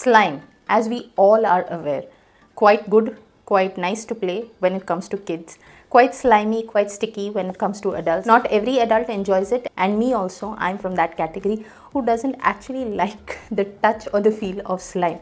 Slime, as we all are aware, quite good, quite nice to play when it comes to kids, quite slimy, quite sticky when it comes to adults. Not every adult enjoys it, and me also, I'm from that category who doesn't actually like the touch or the feel of slime.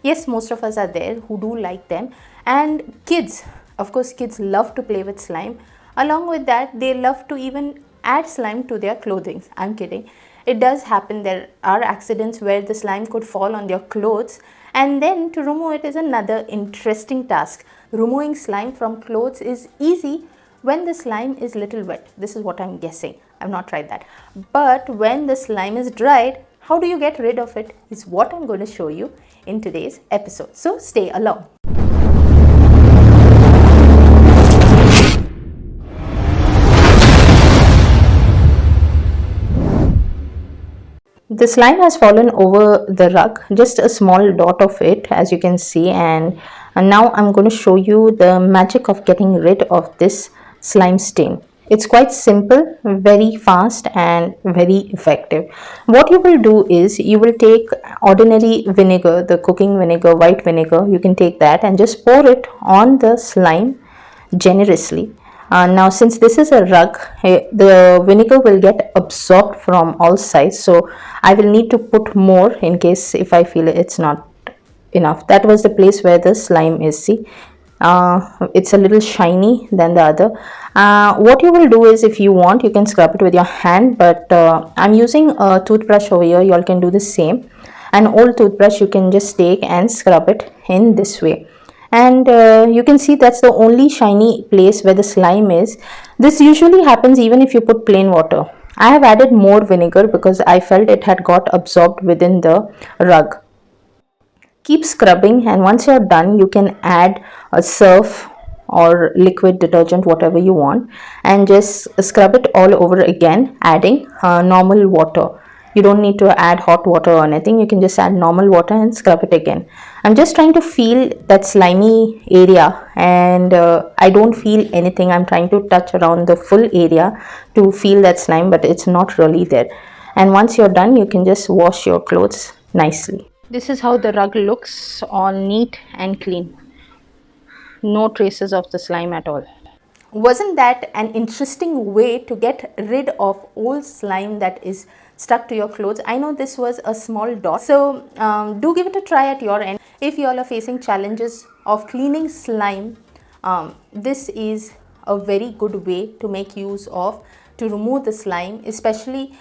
Yes, most of us are there who do like them, and kids, of course, kids love to play with slime. Along with that, they love to even add slime to their clothing. I'm kidding. It does happen. There are accidents where the slime could fall on their clothes, and then to remove it is another interesting task. Removing slime from clothes is easy when the slime is little wet. This is what I'm guessing. I've not tried that. But when the slime is dried, how do you get rid of it is what I'm going to show you in today's episode. So stay along. The slime has fallen over the rug, just a small dot of it, as you can see, and now I'm going to show you the magic of getting rid of this slime stain. It's quite simple, very fast and very effective. What you will do is you will take ordinary vinegar, the cooking vinegar, white vinegar. You can take that and just pour it on the slime generously. Now since this is a rug, the vinegar will get absorbed from all sides, so I will need to put more in case if I feel it's not enough. That was the place where the slime is. See, it's a little shiny than the other. What you will do is, if you want, you can scrub it with your hand, but I'm using a toothbrush over here. You all can do the same. An old toothbrush you can just take and scrub it in this way, and you can see that's the only shiny place where the slime is. This usually happens even if you put plain water. I have added more vinegar because I felt it had got absorbed within the rug. Keep scrubbing, and once you're done you can add a surf or liquid detergent, whatever you want, and just scrub it all over again, adding normal water. You don't need to add hot water or anything. You can just add normal water and scrub it again. I'm just trying to feel that slimy area, and I don't feel anything. I'm trying to touch around the full area to feel that slime, but it's not really there. And once you're done, you can just wash your clothes nicely. This is how the rug looks, all neat and clean. No traces of the slime at all. Wasn't that an interesting way to get rid of old slime that is stuck to your clothes? I know this was a small dot, so do give it a try at your end. If you all are facing challenges of cleaning slime, this is a very good way to make use of to remove the slime, especially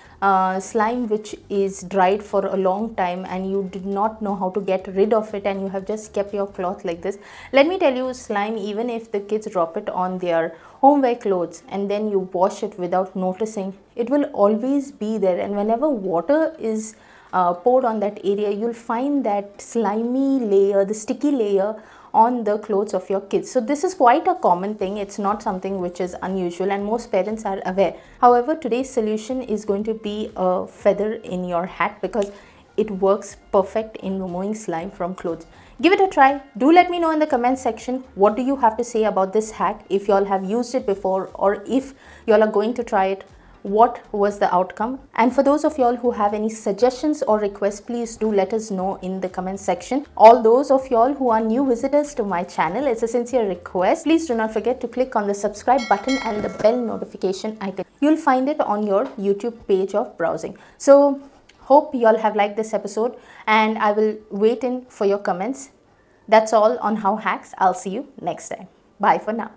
slime which is dried for a long time and you did not know how to get rid of it and you have just kept your cloth like this. Let me tell you, slime, even if the kids drop it on their homeware clothes and then you wash it without noticing, it will always be there, and whenever water is poured on that area, you'll find that slimy layer, the sticky layer on the clothes of your kids. So this is quite a common thing. It's not something which is unusual, and most parents are aware. However, today's solution is going to be a feather in your hat because it works perfect in removing slime from clothes. Give it a try. Do let me know in the comment section what do you have to say about this hack, if you all have used it before or if you all are going to try it. What was the outcome? And for those of y'all who have any suggestions or requests, please do let us know in the comment section. All those of y'all who are new visitors to my channel, it's a sincere request. Please do not forget to click on the subscribe button and the bell notification icon. You'll find it on your YouTube page of browsing. So hope y'all have liked this episode, and I will wait in for your comments. That's all on How Hacks. I'll see you next time. Bye for now.